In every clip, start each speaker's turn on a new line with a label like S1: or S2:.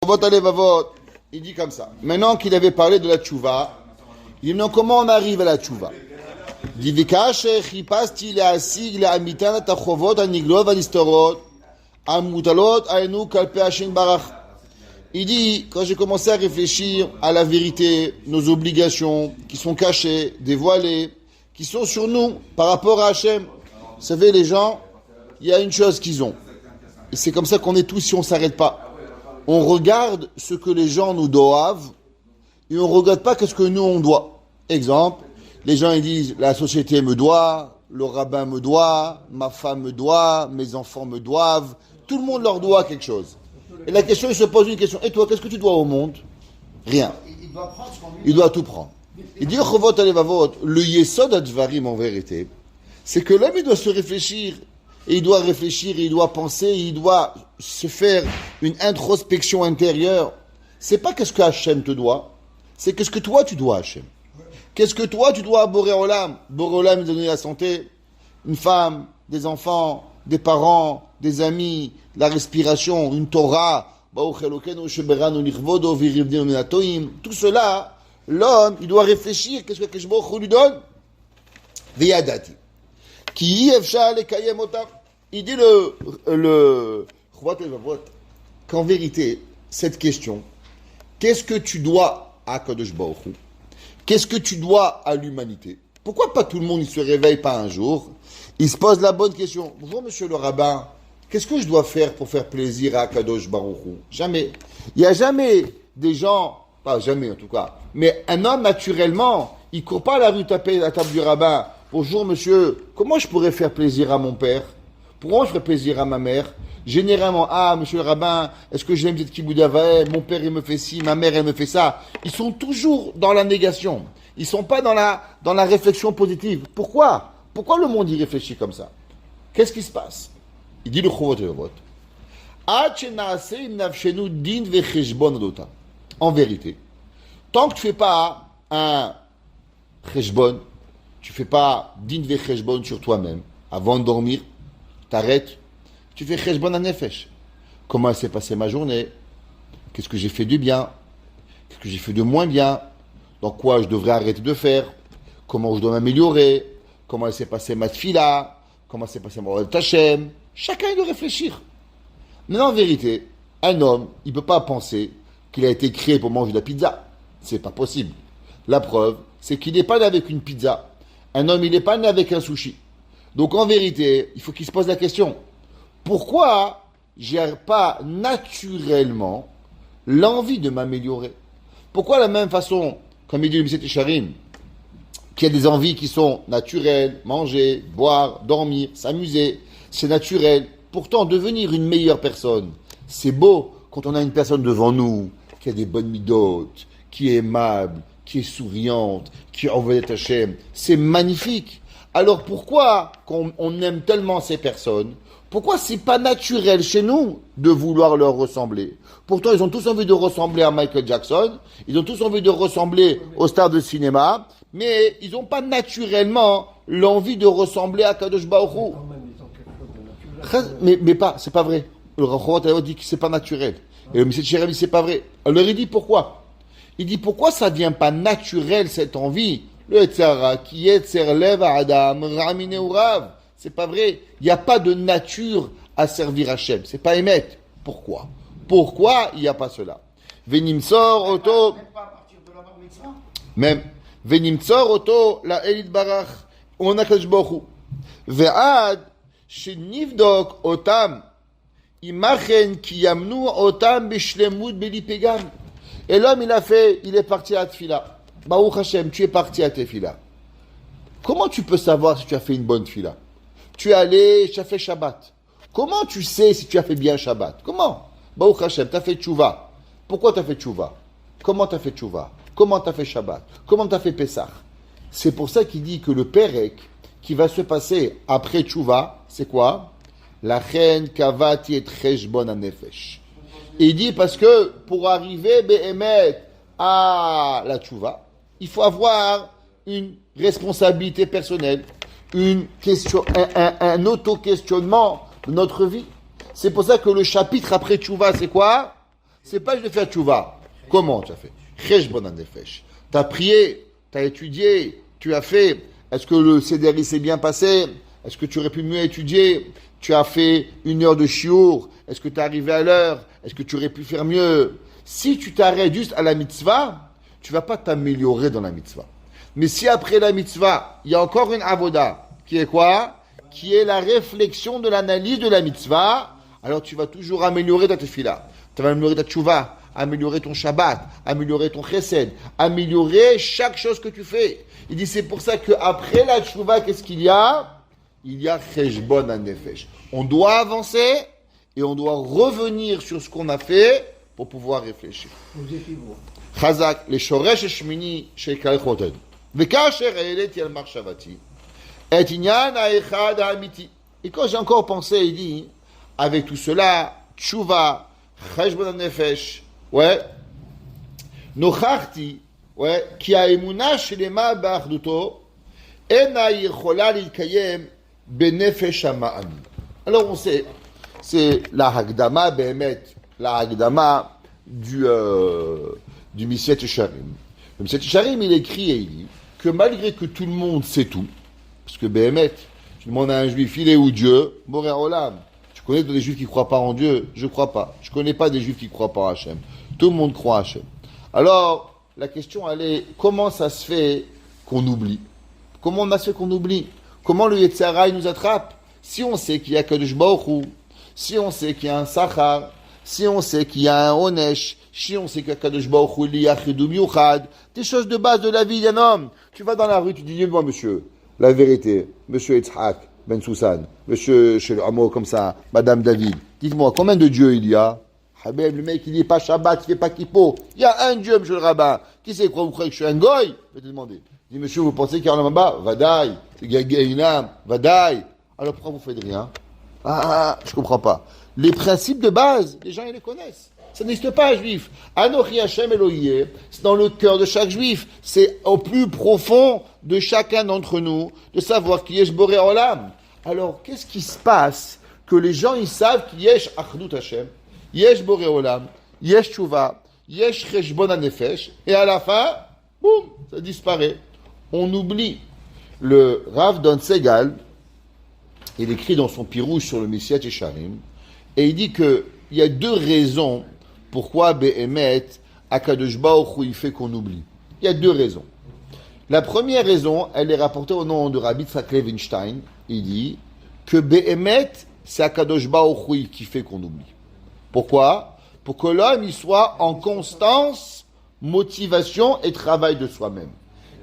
S1: Il dit comme ça. Maintenant qu'il avait parlé de la tchouva, il dit non, comment on arrive à la tchouva? Il dit Vikash chipasti le'asig le'amitan atachovot aniglot vanistorot amutalot aenu kalpe Hashem barach. Il dit, quand j'ai commencé à réfléchir à la vérité, nos obligations qui sont cachées, dévoilées, qui sont sur nous par rapport à Hachem. Vous savez, les gens, il y a une chose qu'ils ont. Et c'est comme ça qu'on est tous si on ne s'arrête pas. On regarde ce que les gens nous doivent et on ne regarde pas ce que nous on doit. Exemple, les gens ils disent la société me doit, le rabbin me doit, ma femme me doit, mes enfants me doivent, tout le monde leur doit quelque chose. Et la question, il se pose une question. Et toi, qu'est-ce que tu dois au monde? Rien. Il doit tout prendre. Il dit le yesod advarim en vérité, c'est que l'homme il doit se réfléchir. Et il doit réfléchir, il doit penser, il doit se faire une introspection intérieure. C'est pas qu'est-ce que Hachem te doit, c'est qu'est-ce que toi tu dois à Hachem. Qu'est-ce que toi tu dois à Boré Olam? Boré Olam, il donne la santé, une femme, des enfants, des parents, des amis, la respiration, une Torah. Tout cela, l'homme, il doit réfléchir, qu'est-ce que Hachem lui donne? Veyadati. Il dit qu'en vérité, cette question, qu'est-ce que tu dois à Kadosh Baruch Hu? Qu'est-ce que tu dois à l'humanité? Pourquoi pas tout le monde ne se réveille pas un jour? Il se pose la bonne question. Bonjour monsieur le rabbin, qu'est-ce que je dois faire pour faire plaisir à Kadosh Baruch Hu? Jamais. Il n'y a jamais des gens, pas jamais en tout cas, mais un homme naturellement, il ne court pas à la rue taper la table du rabbin. Bonjour monsieur, comment je pourrais faire plaisir à mon père? Pourquoi je ferais plaisir à ma mère? Généralement, monsieur le rabbin, est-ce que j'aime cette kiboudavae? Mon père il me fait ci, ma mère elle me fait ça. Ils sont toujours dans la négation. Ils sont pas dans la réflexion positive. Pourquoi? Pourquoi le monde y réfléchit comme ça? Qu'est-ce qui se passe? Il dit le Chovot Levavot. En vérité, tant que tu fais pas un cheshbon, tu fais pas din ve cheshbon sur toi-même. Avant de dormir, t'arrêtes. Tu fais cheshbon à nefesh. Comment s'est passée ma journée? Qu'est-ce que j'ai fait de bien? Qu'est-ce que j'ai fait de moins bien? Dans quoi je devrais arrêter de faire? Comment je dois m'améliorer? Comment s'est passée ma tfila? Comment s'est passé mon Hashem? Chacun il doit réfléchir. Mais en vérité, un homme, il ne peut pas penser qu'il a été créé pour manger de la pizza. C'est pas possible. La preuve, c'est qu'il n'est pas né avec une pizza. Un homme, il n'est pas né avec un sushi. Donc en vérité, il faut qu'il se pose la question. Pourquoi j'ai pas naturellement l'envie de m'améliorer? Pourquoi de la même façon, comme il dit le Misset Isharim, qu'il y a des envies qui sont naturelles, manger, boire, dormir, s'amuser, c'est naturel. Pourtant, devenir une meilleure personne, c'est beau quand on a une personne devant nous qui a des bonnes midotes, qui est aimable, qui est souriante, qui est envoyée Hachem. C'est magnifique. Alors pourquoi, quand on aime tellement ces personnes, pourquoi c'est pas naturel chez nous de vouloir leur ressembler? Pourtant, ils ont tous envie de ressembler à Michael Jackson, ils ont tous envie de ressembler aux stars de cinéma, mais ils n'ont pas naturellement l'envie de ressembler à Kadosh Baruch Hu. Mais pas, c'est pas vrai. Le Chovot dit que c'est pas naturel. Et le Misset Isharim dit c'est pas vrai. Alors il dit pourquoi? Il dit pourquoi ça ne devient pas naturel cette envie? Le Etzara, qui Etzer Lev Adam, Ramine Urav. C'est pas vrai. Il n'y a pas de nature à servir Hachem. C'est pas émettre. Pourquoi? Pourquoi il n'y a pas cela? Venimsor Oto. Même. Venimsor Oto, la Elit Barach. On a Kadosh Baruch Hu. Ve'ad, Shenivdok Otam. Imachen ki yamnu Otam bishlemut belipegam. Et l'homme, il est parti à Tfila. Baruch Hashem, tu es parti à Tefila. Comment tu peux savoir si tu as fait une bonne Tfila? Tu es allé, tu as fait Shabbat. Comment tu sais si tu as fait bien Shabbat? Comment? Baruch Hashem, tu as fait Tchouva. Pourquoi tu as fait Tchouva? Comment tu as fait Tchouva? Comment tu as fait Shabbat? Comment tu as fait Pessah? C'est pour ça qu'il dit que le Perek qui va se passer après Tchouva, c'est quoi? La chen kavati et cheshbon hanefesh. Il dit parce que pour arriver behemet à la tchouva, il faut avoir une responsabilité personnelle, une question, un auto-questionnement de notre vie. C'est pour ça que le chapitre après tchouva, c'est quoi? c'est pas je vais faire tchouva. Comment tu as fait? Cheshbon hanefesh. Tu as prié, tu as étudié, tu as fait. Est-ce que le CDR s'est bien passé? Est-ce que tu aurais pu mieux étudier? Tu as fait 1 heure de chiour. Est-ce que tu es arrivé à l'heure? Est-ce que tu aurais pu faire mieux? Si tu t'arrêtes juste à la mitzvah, tu vas pas t'améliorer dans la mitzvah. Mais si après la mitzvah, il y a encore une avoda, qui est quoi? Qui est la réflexion de l'analyse de la mitzvah, alors tu vas toujours améliorer ta tefila. Tu vas améliorer ta tchouva, améliorer ton Shabbat, améliorer ton chesed, améliorer chaque chose que tu fais. Il dit c'est pour ça qu'après la tchouva, qu'est-ce qu'il y a? Il y a cheshbon hanefesh. On doit avancer et on doit revenir sur ce qu'on a fait pour pouvoir réfléchir. Chazak, les shoresh shmini sheikal choted. Vekasher eleti al marshavati. Et inyan haechad hamiti. Et quand j'ai encore pensé, il dit, avec tout cela, tchouva, cheshbon hanefesh, ouais, nocharti, ouais, ki haemuna shelema ba'achduto, ena yichola lilkayem benefesh hama'an. Alors on sait, c'est la Hagdama Behemet, la Hagdama du Misyat Yesharim. Le Misyat Yesharim, il écrit et il dit que malgré que tout le monde sait tout, parce que Behemet, tu demandes à un juif, il est où Dieu? Boré Olam. Tu connais des juifs qui ne croient pas en Dieu? Je ne crois pas. Je ne connais pas des juifs qui ne croient pas en Hachem. Tout le monde croit en Hachem. Alors, la question, elle est, comment ça se fait qu'on oublie? Comment on a fait qu'on oublie? Comment le Yetzer Hara nous attrape? Si on sait qu'il y a Kadosh Baruch Hu, si on sait qu'il y a un Sachar, si on sait qu'il y a un Onesh, si on sait qu'il y a Kadosh Baruch Hu, il y a Chidum Yuchad, des choses de base de la vie d'un homme. Tu vas dans la rue, tu dis, dis-moi monsieur, la vérité, monsieur Yitzhak, Ben Soussan, monsieur chez le hameau comme ça, madame David, dites-moi, combien de dieux il y a? Habib, le mec, il n'est pas Shabbat, il fait pas Kippo. Il y a un Dieu, monsieur le rabbin. Qui c'est quoi? Vous croyez que je suis un goy? Je vais te demander. Dis, monsieur, vous pensez qu'il y a un homme là-bas? Vadaï. Il y a une âme. Vadaï. Alors pourquoi vous faites rien? Je comprends pas. Les principes de base, les gens, ils les connaissent. Ça n'existe pas, juif. Anochi Hashem Elohim, c'est dans le cœur de chaque juif. C'est au plus profond de chacun d'entre nous de savoir qui est Boré Olam. Alors, qu'est-ce qui se passe que les gens, ils savent qu'il y a Achdut Hashem, Yesh Boré Olam, Yesh Tshuva, Yesh Cheshbon HaNefesh, et à la fin, boum, ça disparaît. On oublie. Le Rav Don Segal, il écrit dans son pirouche sur le Misyat Yesharim, et il dit qu'il y a 2 raisons pourquoi Behemet, Akadosh Baruch Hu, il fait qu'on oublie. Il y a 2 raisons. La première raison, elle est rapportée au nom de Rabbi Tzak Levenstein. Il dit que Behemet, c'est Akadosh Baruch Hu qui fait qu'on oublie. Pourquoi? Pour que l'homme il soit en constance, motivation et travail de soi-même.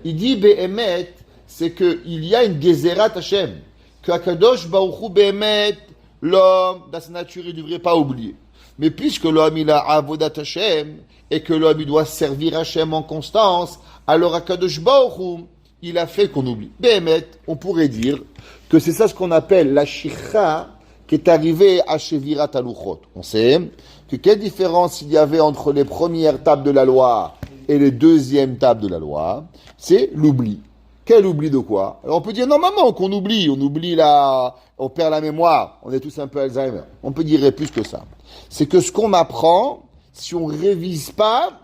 S1: Il dit Behemet, c'est qu'il y a une Gezerat Hashem, que Akadosh Baruch Hu Behemet, l'homme, dans sa nature, il ne devrait pas oublier. Mais puisque l'homme, il a Avodat Hashem, et que l'homme, il doit servir Hashem en constance, alors Akadosh Baruch Hu, il a fait qu'on oublie. Behemet, on pourrait dire que c'est ça ce qu'on appelle la Shikha, qui est arrivée à Shevirat Haluchot. On sait que quelle différence il y avait entre les premières tables de la loi et les deuxièmes tables de la loi? C'est l'oubli. Quel oubli de quoi? Alors on peut dire normalement qu'on oublie, on perd la mémoire, on est tous un peu Alzheimer. On peut dire plus que ça. C'est que ce qu'on apprend, si on révise pas,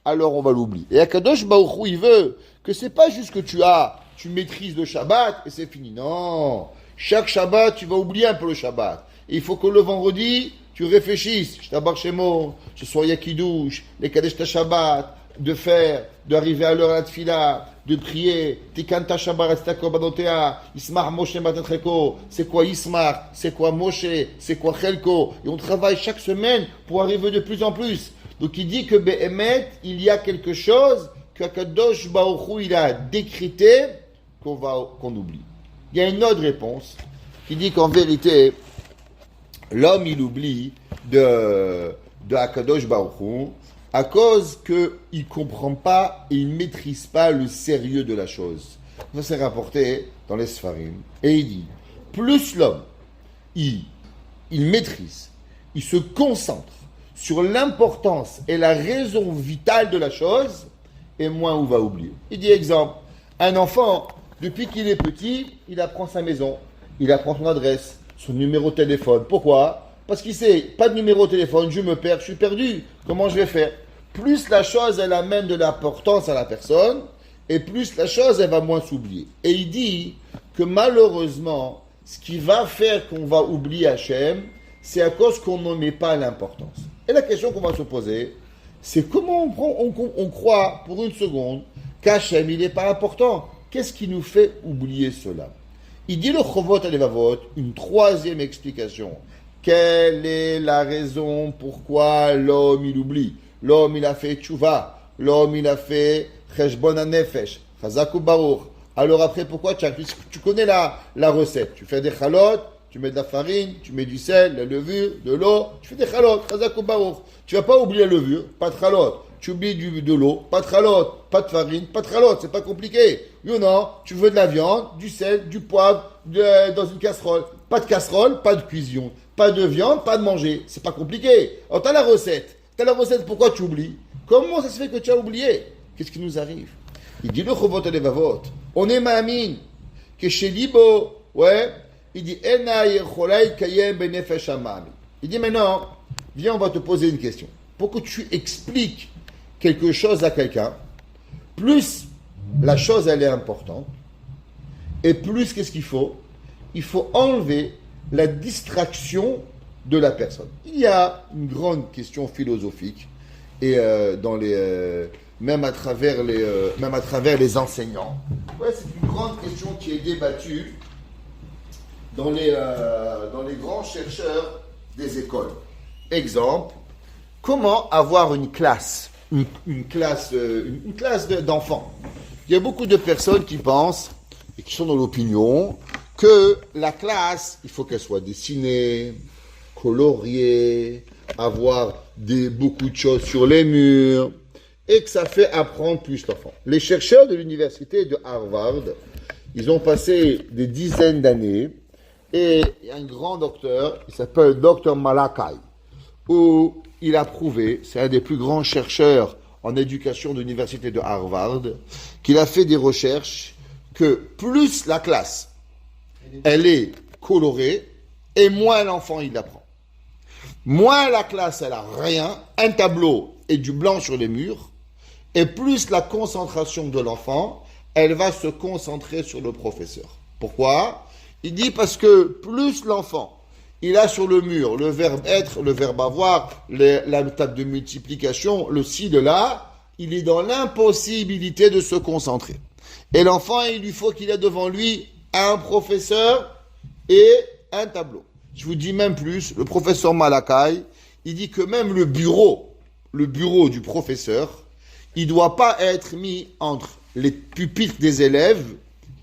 S1: alors on va l'oublier. Et Akadosh Baruch Hu, il veut que c'est pas juste que tu maîtrises le Shabbat et c'est fini. Non. Chaque Shabbat, tu vas oublier un peu le Shabbat. Et il faut que le vendredi, tu réfléchisses. Je t'abarre chez moi, ce soir Yakidouche, les Kadesh ta Shabbat, d'arriver à l'heure à la Tfila, de prier, Tikanta Shabbat, Stakobadotea, Ismar Moshe Matatreko, c'est quoi Ismar, c'est quoi Moshe, c'est quoi Chelko, et on travaille chaque semaine pour arriver de plus en plus. Donc il dit que Behemet, il y a quelque chose que Kadosh Baruch Hu, il a décrété qu'on oublie. Il y a une autre réponse qui dit qu'en vérité, l'homme il oublie de Akadosh Baruch Hu à cause qu'il ne comprend pas et il ne maîtrise pas le sérieux de la chose. Ça c'est rapporté dans les Sfarim. Et il dit, plus l'homme, il maîtrise, il se concentre sur l'importance et la raison vitale de la chose, et moins on va oublier. Il dit exemple, un enfant, depuis qu'il est petit, il apprend sa maison, il apprend son adresse, son numéro de téléphone. Pourquoi? Parce qu'il sait, pas de numéro de téléphone, je me perds, je suis perdu. Comment je vais faire? Plus la chose, elle amène de l'importance à la personne, et plus la chose, elle va moins s'oublier. Et il dit que malheureusement, ce qui va faire qu'on va oublier Hachem, c'est à cause qu'on n'en met pas l'importance. Et la question qu'on va se poser, c'est comment on croit pour une seconde qu'Hachem, il n'est pas important. Qu'est-ce qui nous fait oublier cela? Il dit le Chovot HaLevavot, une troisième explication. Quelle est la raison pourquoi l'homme, il oublie? L'homme, il a fait tchouva. L'homme, il a fait cheshbon hanefesh. Chazak u'baruch. Alors après, pourquoi tu connais la recette? Tu fais des chalotes, tu mets de la farine, tu mets du sel, la levure, de l'eau, tu fais des chalotes. Chazak u'baruch. Tu vas pas oublier la levure, pas de chalote. Tu oublies de l'eau, pas de chalote, pas de farine, pas de chalote, c'est pas compliqué. Oui ou non? Tu veux de la viande, du sel, du poivre, dans une casserole. Pas de casserole, pas de cuisson. Pas de viande, pas de manger. C'est pas compliqué. Alors t'as la recette. Pourquoi tu oublies? Comment ça se fait que tu as oublié? Qu'est-ce qui nous arrive? Il dit le Chovot HaLevavot. On est ma'amin. Que chez Libo, ouais, il dit Ena yecholai kayem benefesh hamami. Il dit maintenant, viens, on va te poser une question. Pour que tu expliques quelque chose à quelqu'un, plus la chose elle est importante, et plus qu'est-ce qu'il faut? Il faut enlever la distraction de la personne. Il y a une grande question philosophique, et même à travers les enseignants, ouais, c'est une grande question qui est débattue dans les grands chercheurs des écoles. Exemple, comment avoir une classe d'enfants. Il y a beaucoup de personnes qui pensent, et qui sont dans l'opinion, que la classe, il faut qu'elle soit dessinée, coloriée, avoir beaucoup de choses sur les murs, et que ça fait apprendre plus l'enfant. Les chercheurs de l'université de Harvard, ils ont passé des dizaines d'années, et il y a un grand docteur, il s'appelle Dr Malakai, où il a prouvé, c'est un des plus grands chercheurs en éducation de l'université de Harvard, qu'il a fait des recherches que plus la classe, elle est colorée, et moins l'enfant il apprend. Moins la classe, elle a rien, un tableau et du blanc sur les murs, et plus la concentration de l'enfant, elle va se concentrer sur le professeur. Pourquoi? Il dit parce que plus l'enfant, il a sur le mur le verbe être, le verbe avoir, la table de multiplication, le ci, le là, il est dans l'impossibilité de se concentrer. Et l'enfant, il lui faut qu'il ait devant lui un professeur et un tableau. Je vous dis même plus, le professeur Malakai, il dit que même le bureau du professeur, il ne doit pas être mis entre les pupitres des élèves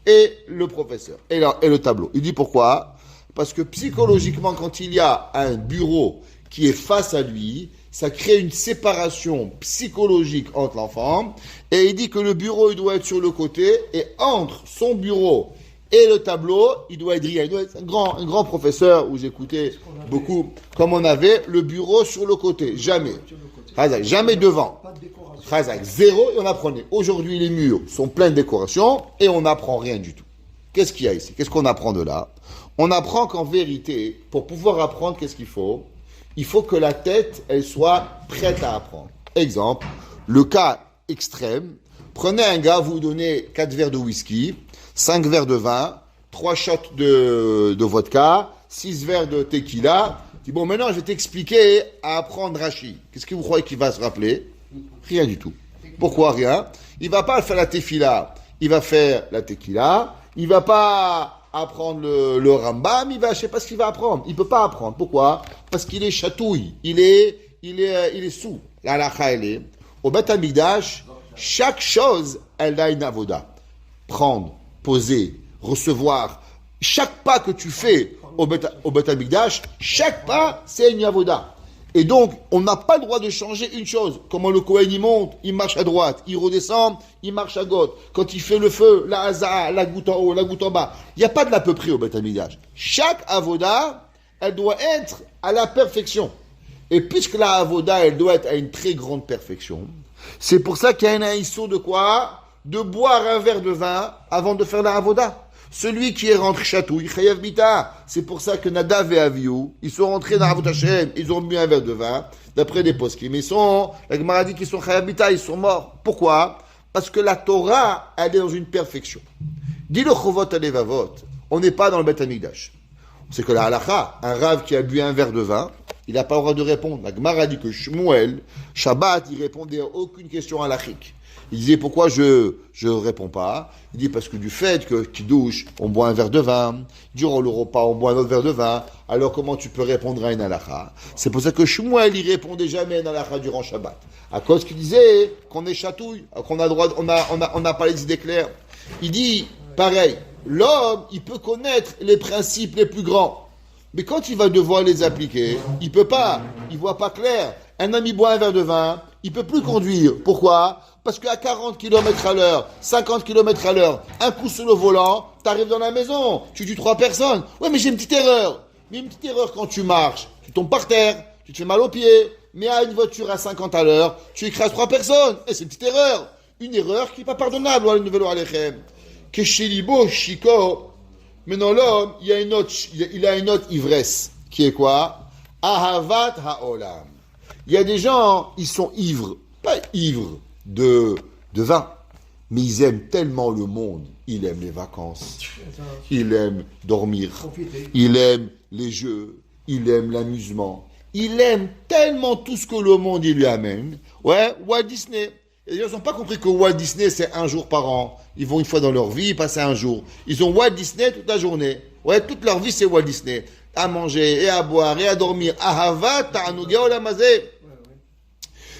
S1: et le professeur, et le tableau. Il dit pourquoi? Parce que psychologiquement, quand il y a un bureau qui est face à lui, ça crée une séparation psychologique entre l'enfant, et il dit que le bureau, il doit être sur le côté, et entre son bureau et le tableau, il doit être rien. Il doit être un grand professeur où j'écoutais beaucoup, comme on avait le bureau sur le côté, jamais. Jamais devant. Zéro, et on apprenait. Aujourd'hui, les murs sont pleins de décorations, et on n'apprend rien du tout. Qu'est-ce qu'il y a ici? Qu'est-ce qu'on apprend de là? On apprend qu'en vérité, pour pouvoir apprendre, qu'est-ce qu'il faut? Il faut que la tête, elle soit prête à apprendre. Exemple, le cas extrême, prenez un gars, vous donnez 4 verres de whisky, 5 verres de vin, 3 shots de vodka, 6 verres de tequila. Dis bon, maintenant je vais t'expliquer à apprendre Rashi. Qu'est-ce que vous croyez qu'il va se rappeler? Rien du tout. Pourquoi rien? Il va pas faire la tefila, il va faire la tequila. Il va pas apprendre le Rambam, je sais pas ce qu'il va apprendre. Il peut pas apprendre. Pourquoi? Parce qu'il est chatouille. Il est sous. La halakha, elle est. Au Beth Amikdash, chaque chose, elle a une avoda. Prendre, poser, recevoir. Chaque pas que tu fais au Beth Amikdash, chaque pas, c'est une avoda. Et donc, on n'a pas le droit de changer une chose. Comment le Kohen, il monte, il marche à droite. Il redescend, il marche à gauche. Quand il fait le feu, la haza, la goutte en haut, la goutte en bas. Il n'y a pas de l'à peu près au Beth Amikdash. Chaque avoda, elle doit être à la perfection. Et puisque la avoda, elle doit être à une très grande perfection, c'est pour ça qu'il y a un issur de quoi? De boire un verre de vin avant de faire la avoda. Celui qui est rentré chatouille, chayav bita. C'est pour ça que Nadav et Avihu, ils sont rentrés dans Avot Hashem, ils ont bu un verre de vin, d'après des poskim. Mais la Gemara dit qu'ils sont chayav bita, ils sont morts. Pourquoi? Parce que la Torah, elle est dans une perfection. Dis le Chovot Alevavot, on n'est pas dans le Beth Amikdash. C'est que la halakha, un rave qui a bu un verre de vin, il n'a pas le droit de répondre. La Gemara dit que Shmuel, Shabbat, il répondait à aucune question halachique. Il disait pourquoi je réponds pas. Il dit parce que du fait que Kiddush, on boit un verre de vin, durant le repas on boit un autre verre de vin, alors comment tu peux répondre à une halakha? C'est pour ça que Shmuel, il répondait jamais à une halakha durant Shabbat. À cause qu'il disait qu'on est chatouille, qu'on a droit, on n'a pas les idées claires. Il dit, pareil, l'homme, il peut connaître les principes les plus grands. Mais quand il va devoir les appliquer, il peut pas, il voit pas clair. Un ami boit un verre de vin, il peut plus conduire. Pourquoi? Parce qu'à 40 km à l'heure, 50 km à l'heure, un coup sur le volant, t'arrives dans la maison, tu tues 3 personnes. Ouais, mais j'ai une petite erreur. Mais une petite erreur quand tu marches, tu tombes par terre, tu te fais mal aux pieds. Mais à une voiture à 50 à l'heure, tu écrases 3 personnes. Et c'est une petite erreur. Une erreur qui n'est pas pardonnable, à la nouvelle Alechem. Keshelibo, Shiko. Maintenant, l'homme, il a une autre ivresse, qui est quoi? Ahavat ha'olam. Il y a des gens, ils sont ivres, pas ivres de vin, mais ils aiment tellement le monde. Ils aiment les vacances, ils aiment dormir, ils aiment les jeux, ils aiment l'amusement. Ils aiment tellement tout ce que le monde il lui amène. Ouais, Walt Disney. Et ils n'ont pas compris que Walt Disney, c'est un jour par an. Ils vont une fois dans leur vie, ils passent un jour. Ils ont Walt Disney toute la journée. Ouais, toute leur vie, c'est Walt Disney. À manger, et à boire, et à dormir. Ahava ta'anuga olamazeh.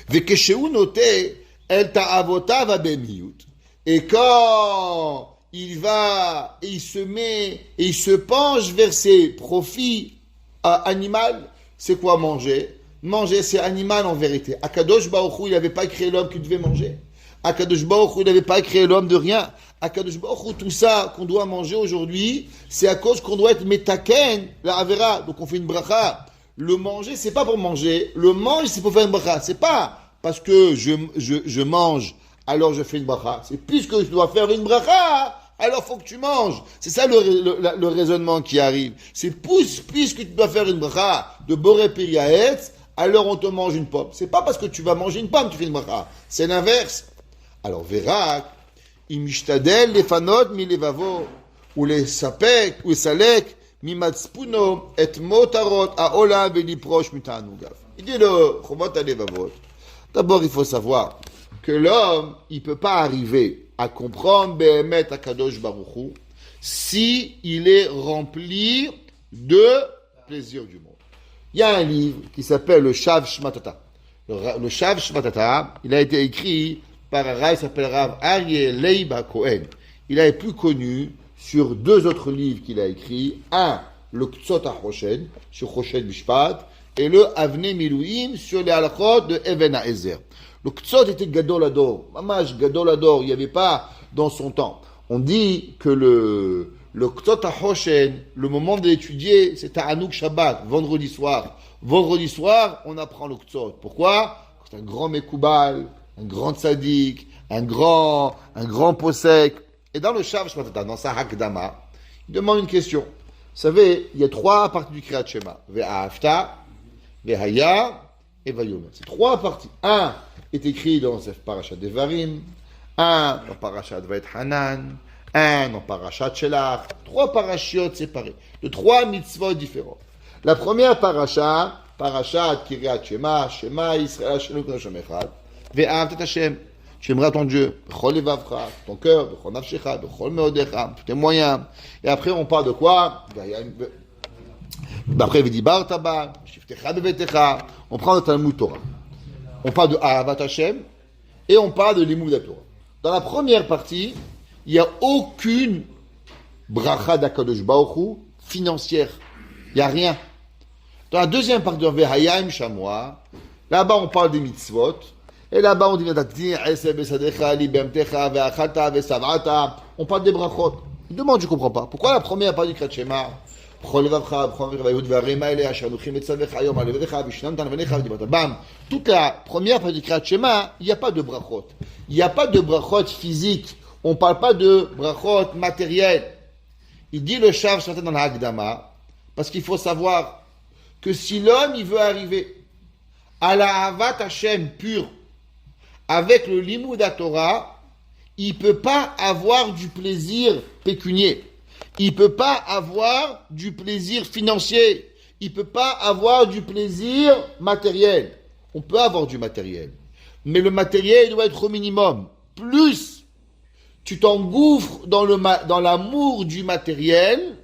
S1: Vekesheu noté, el ta'avota va bemiyut. Et quand il va, et il se met, et il se penche vers ses profits animaux, c'est quoi manger? Manger, c'est animal en vérité. Akadosh Baruch Hu, il n'avait pas créé l'homme qui devait manger. Akadosh Baruch Hu, il n'avait pas créé l'homme de rien. Akadosh Baruch Hu, tout ça qu'on doit manger aujourd'hui, c'est à cause qu'on doit être metaken, la avera. Donc on fait une bracha. Le manger, c'est pas pour manger. Le manger, c'est pour faire une bracha. C'est pas parce que je mange, alors je fais une bracha. C'est puisque je dois faire une bracha, alors faut que tu manges. C'est ça le raisonnement qui arrive. C'est puisque tu dois faire une bracha de Boré Piriaetz, alors on te mange une pomme. C'est pas parce que tu vas manger une pomme que tu fais une bracha. C'est l'inverse. Alors, Vérak, Imishtadel, les fanot, mi levavo, ou les sapek, ou les salek, mi matspuno, et motarot, a ola, veli proche, mutanugav. Il dit le Chomot Alevavot. D'abord, il faut savoir que l'homme, il peut pas arriver à comprendre Behemet Akadosh Baruch Hu si il est rempli de plaisir du monde. Il y a un livre qui s'appelle le Shav Shmatata. Le Shav Shmatata, il a été écrit par un Rav qui s'appelle Rav Aryeh Leiba Cohen. Il est plus connu sur 2 autres livres qu'il a écrits. Un, le Ktsot HaChoshen, sur Choshen Mishpat, et le Avnei Miluim sur les halachot de Even HaEzer. Le Ktsot était Gadol Ador. Mamash Gadol Ador, il n'y avait pas dans son temps. On dit que le Ktsot HaChoshen, le moment d'étudier, c'est Ta'anouk Shabbat, vendredi soir. Vendredi soir, on apprend le Ktsot. Pourquoi? C'est un grand Mekoubal, un grand tzaddik, un grand posek. Et dans le Shav Shmatata, dans sa Hakdama, il demande une question. Vous savez, il y a 3 parties du Kriyat Shema. Ve'afta, Ve'haya et Vayomer. C'est 3 parties. Un est écrit dans Sefer Parashat Devarim, un dans Parashat Vayet Hanan, un dans Parashat Shelach. 3 parashiotes séparées, de 3 mitzvot différents. La première parashat Kiryat Shema, Shema Yisrael Hashem Hashem Echad. Ve'ahavta et Hashem. Tu aimeras ton Dieu, b'chol levavcha, ton cœur, b'chol nafshecha, b'chol meodecha, tous tes moyens. Et après, on parle de quoi? Après, v'dibarta ba, shiftecha bebetecha. On prend le Talmud Torah. On parle de Ahavat Hashem et on parle de Limud Torah. Dans la première partie, il n'y a aucune bracha d'Akadosh Baruch Hu financière. Il n'y a rien. Dans la deuxième partie de Vehayim Shamoa, là-bas, on parle des mitzvot. Et là-bas, on dit, on parle des brachot. Il demande, je ne comprends pas. Pourquoi la première partie du Kriyat Shema, bam, toute la première partie du Kriyat Shema, il n'y a pas de brachot. Il n'y a pas de brachot physique. On ne parle pas de brachot matériel. Il dit le Shav Shatan dans la Hagdama, parce qu'il faut savoir que si l'homme il veut arriver à la Havat Hashem pure, avec le Limud Torah, il ne peut pas avoir du plaisir pécunier. Il ne peut pas avoir du plaisir financier. Il ne peut pas avoir du plaisir matériel. On peut avoir du matériel. Mais le matériel doit être au minimum. Plus tu t'engouffres dans l'amour du matériel,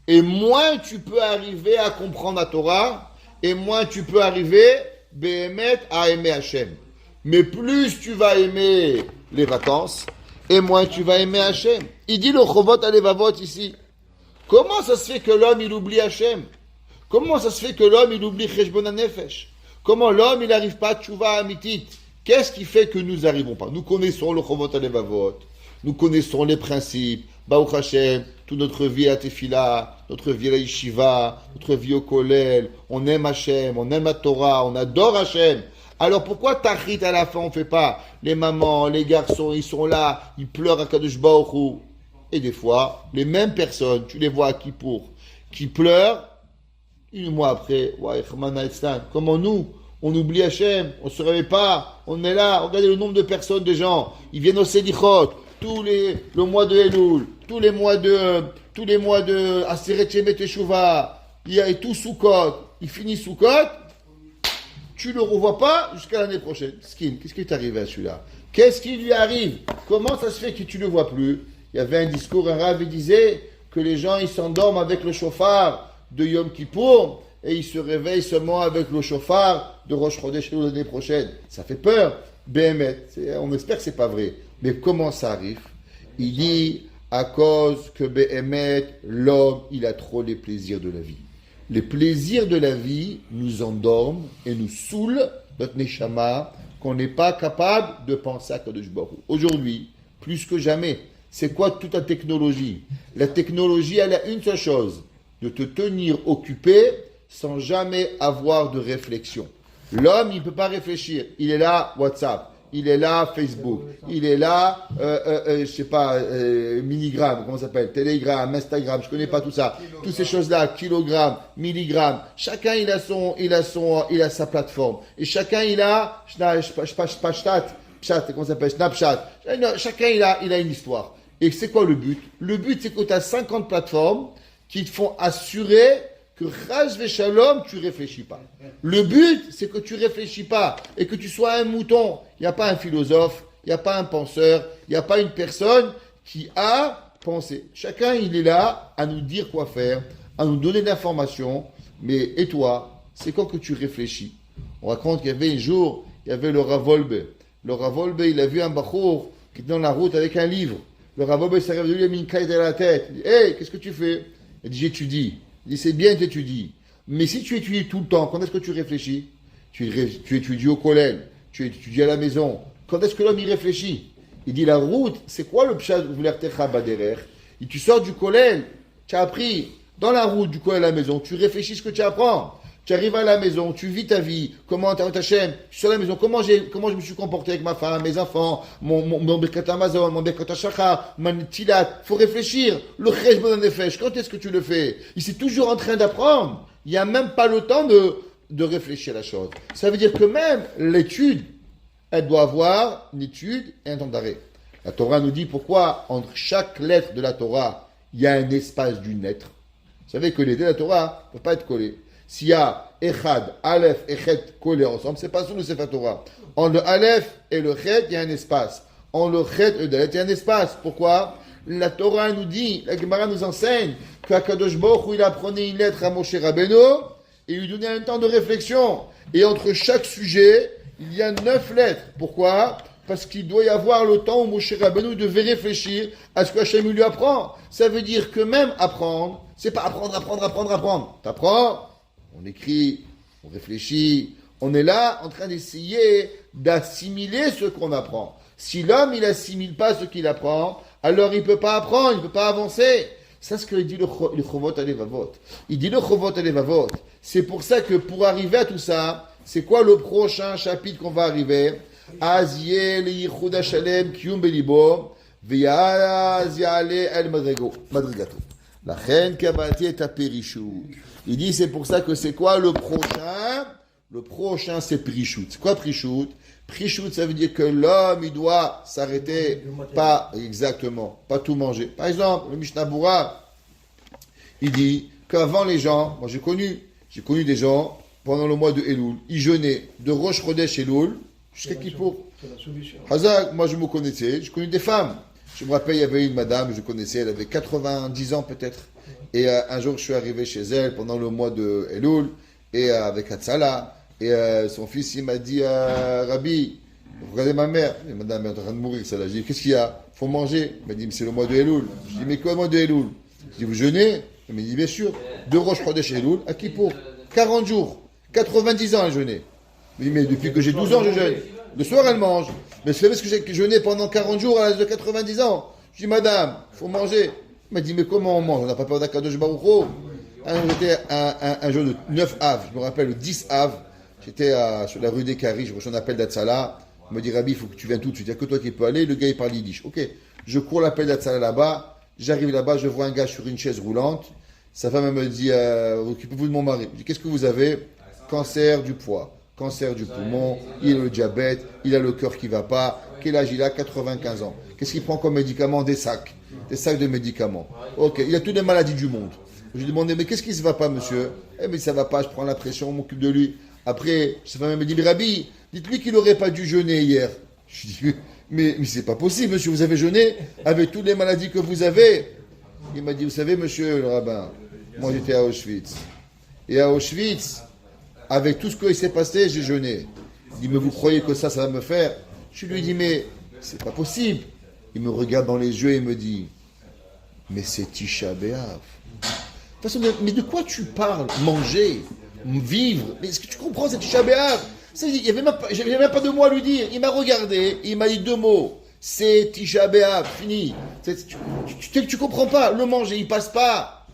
S1: et moins tu peux arriver à comprendre la Torah, et moins tu peux arriver, Behemet, à aimer Hachem. Mais plus tu vas aimer les vacances, et moins tu vas aimer Hachem. Il dit le Chovot Alevavot ici. Comment ça se fait que l'homme il oublie Hachem? Comment ça se fait que l'homme il oublie Cheshbon HaNefesh? Comment l'homme il n'arrive pas à Tchouva Amitit? Qu'est-ce qui fait que nous n'arrivons pas? Nous connaissons le Chovot Alevavot, nous connaissons les principes, Baruch Hashem, toute notre vie à Tefila, notre vie à la Yeshiva, notre vie au Kollel, on aime Hachem, on aime la Torah, on adore Hachem. Alors pourquoi Tachrit à la fin on ne fait pas? Les mamans, les garçons, ils sont là, ils pleurent à Kadosh Baruch Hu. Et des fois, les mêmes personnes, tu les vois à Kippour, qui pleurent, un mois après, ouais, comment nous, on oublie Hachem, on ne se réveille pas, on est là, regardez le nombre de personnes, de gens, ils viennent au Sedichot, le mois de Elul, tous les mois de Aseret Shemet Teshuvah, il y a tout Sukkot, il finit Sukkot, tu le revois pas jusqu'à l'année prochaine. Skin, qu'est-ce qui est arrivé à celui-là? Qu'est-ce qui lui arrive? Comment ça se fait que tu ne le vois plus? Il y avait un discours, un rav, il disait que les gens, ils s'endorment avec le chauffard de Yom Kippour et ils se réveillent seulement avec le chauffard de Rosh Chodesh l'année prochaine. Ça fait peur. Béhémet. On espère que c'est pas vrai. Mais comment ça arrive? Il dit à cause que Béhémet, l'homme, il a trop les plaisirs de la vie. Les plaisirs de la vie nous endorment et nous saoulent notre neshama qu'on n'est pas capable de penser à Kadosh Baruch Hu. Aujourd'hui, plus que jamais, c'est quoi toute la technologie? La technologie, elle a une seule chose, de te tenir occupé sans jamais avoir de réflexion. L'homme, il ne peut pas réfléchir. Il est là, WhatsApp. Il est là, Facebook. Il est là, je sais pas, milligramme, comment ça s'appelle? Telegram, Instagram, je connais pas tout ça. Toutes ces choses-là, kilogrammes, milligrammes. Chacun, il a sa plateforme. Et chacun, il a, comment ça s'appelle? Snapchat. Chacun, il a une histoire. Et c'est quoi le but? Le but, c'est que tu as 50 plateformes qui te font assurer que Chas Veshalom, tu réfléchis pas. Le but, c'est que tu réfléchis pas et que tu sois un mouton. Il n'y a pas un philosophe, il n'y a pas un penseur, il n'y a pas une personne qui a pensé. Chacun, il est là à nous dire quoi faire, à nous donner de l'information. Mais et toi, c'est quand que tu réfléchis? On raconte qu'il y avait un jour, il y avait le Rav Wolbe. Le Rav Wolbe, il a vu un bachour qui était dans la route avec un livre. Le Rav Wolbe s'est réveillé, il a mis une caille derrière la tête. Il dit, hey, qu'est-ce que tu fais? Il dit, j'étudie. Il dit, c'est bien que tu étudies. Mais si tu étudies tout le temps, quand est-ce que tu réfléchis? Tu étudies au collège, tu étudies à la maison. Quand est-ce que l'homme y réfléchit? Il dit, la route, c'est quoi le pshat de vouloir techa baderer? Et tu sors du collège, tu as appris dans la route du collège à la maison, tu réfléchis ce que tu apprends. Tu arrives à la maison, tu vis ta vie, comment tu as ta chaîne, tu sors à la maison, comment je me suis comporté avec ma femme, mes enfants, mon Birkat Amazon, mon Birkat Shachar, mon Tilat. Faut réfléchir. Le Cheshbon HaNefesh, quand est-ce que tu le fais? Il est toujours en train d'apprendre. Il n'y a même pas le temps de réfléchir à la chose. Ça veut dire que même l'étude, elle doit avoir une étude et un temps d'arrêt. La Torah nous dit pourquoi entre chaque lettre de la Torah, il y a un espace d'une lettre. Vous savez que les deux de la Torah ne peuvent pas être collés. S'il y a Echad, Aleph et Chet collés ensemble, c'est pas sur le Sefer Torah. Entre le Aleph et le Chet, il y a un espace. Entre le Chet et le Dalet, il y a un espace. Pourquoi? La Torah nous dit, la Gemara nous enseigne qu'Akadosh Baruch Hu, il apprenait une lettre à Moshe Rabbeinu et il lui donnait un temps de réflexion. Et entre chaque sujet, il y a 9 lettres. Pourquoi? Parce qu'il doit y avoir le temps où Moshe Rabbeinu devait réfléchir à ce que Hachem lui apprend. Ça veut dire que même apprendre, c'est pas apprendre. T'apprends, on écrit, on réfléchit, on est là en train d'essayer d'assimiler ce qu'on apprend. Si l'homme, il assimile pas ce qu'il apprend, alors il peut pas apprendre, il peut pas avancer. C'est ce que dit le Chovot Alevavot. Il dit le Chovot Alevavot. C'est pour ça que pour arriver à tout ça, c'est quoi le prochain chapitre qu'on va arriver? Az yeh liyichud hashalem kiyum belibo, v'yaz ya'ale el madrigato. La reine Kabati est à Périchout. Il dit c'est pour ça que c'est quoi le prochain? Le prochain c'est Prichout. C'est quoi Prichout? Prichout ça veut dire que l'homme il doit s'arrêter, pas exactement, pas tout manger. Par exemple, le Mishnah Bura, il dit qu'avant les gens, moi j'ai connu des gens pendant le mois de Elul, ils jeûnaient de Rosh Chodesh Elul jusqu'à Kippour. Hazak, moi je me connaissais, je connais des femmes. Je me rappelle, il y avait une madame, je connaissais, elle avait 90 ans peut-être. Et un jour, je suis arrivé chez elle pendant le mois de Elul, et avec Hatzala. Et son fils, il m'a dit, Rabbi, regardez ma mère. Et madame est en train de mourir, ça là. Je dis, qu'est-ce qu'il y a? Faut manger. Il m'a dit, mais c'est le mois de Elul. Je dis, mais quoi le mois de Elul? Je dis, vous jeûnez? Il m'a dit, bien sûr. De Rosh Chodesh Elul à Kippour. 40 jours. 90 ans, elle jeûnait. Il m'a dit, mais depuis que j'ai 12 ans, je jeûne. Le soir, elle mange. Mais c'est parce que j'ai jeûné pendant 40 jours à l'âge de 90 ans. Je dis, madame, faut manger. Il m'a dit, mais comment on mange? On n'a pas peur d'Akadosh Baruch Hu. J'étais un jour de 9 Av, je me rappelle le 10 Av. J'étais sur la rue des Caries, je reçois un appel d'Atsala. Il me dit, Rabbi, il faut que tu viennes tout de suite. Il n'y a que toi qui peux aller. Le gars, il parle yiddish. Ok. Je cours l'appel d'Atsala là-bas. J'arrive là-bas, je vois un gars sur une chaise roulante. Sa femme, elle me dit, occupez-vous de mon mari. Je dis, qu'est-ce que vous avez? Cancer du foie. Cancer du poumon, il a le diabète, il a le cœur qui ne va pas. Quel âge il a? 95 ans. Qu'est-ce qu'il prend comme médicament? Des sacs de médicaments. Ok, il a toutes les maladies du monde. Je lui ai demandé, mais qu'est-ce qui ne se va pas, monsieur? Eh bien, ça ne va pas, je prends la pression, on m'occupe de lui. Après, sa femme me dit, mais Rabbi, dites-lui qu'il n'aurait pas dû jeûner hier. Je lui dis, mais c'est pas possible, monsieur, vous avez jeûné avec toutes les maladies que vous avez. Il m'a dit, vous savez, monsieur le rabbin, moi j'étais à Auschwitz. Et à Auschwitz, avec tout ce qui s'est passé, j'ai jeûné. Il dit, mais vous croyez que ça va me faire? Je lui dis, mais c'est pas possible. Il me regarde dans les yeux et me dit, mais c'est Tisha B'Av. De toute façon, mais de quoi tu parles? Manger, vivre. Mais est-ce que tu comprends, c'est Tisha B'Av? Il n'y avait même pas de mots à lui dire. Il m'a regardé, il m'a dit 2 mots. C'est Tisha B'Av, fini. Tu comprends pas, le manger, il passe pas.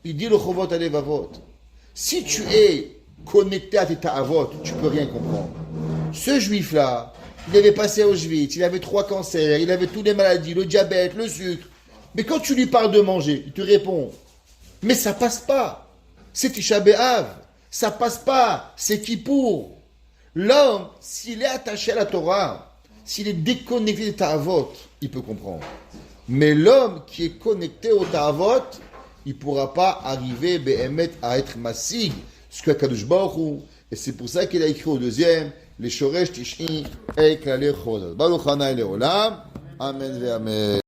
S1: Il dit le Chovot Alevavot. Si tu es connecté à tes ta'avot, tu peux rien comprendre. Ce juif-là, il avait passé à Auschwitz, il avait 3 cancers, il avait toutes les maladies, le diabète, le sucre. Mais quand tu lui parles de manger, il te répond, mais ça passe pas. C'est Tisha B'Av. Ça passe pas. C'est Kippour. L'homme, s'il est attaché à la Torah, s'il est déconnecté des ta'avot, il peut comprendre. Mais l'homme qui est connecté au ta'avot, il ne pourra pas arriver à être massig. Ce que Kadosh Baruch Hu, et c'est pour ça qu'il a écrit au deuxième, les Shoresh Tish'i, Eik Lalech Chodot. Baruch Hanai Leolam. Amen ve Amen.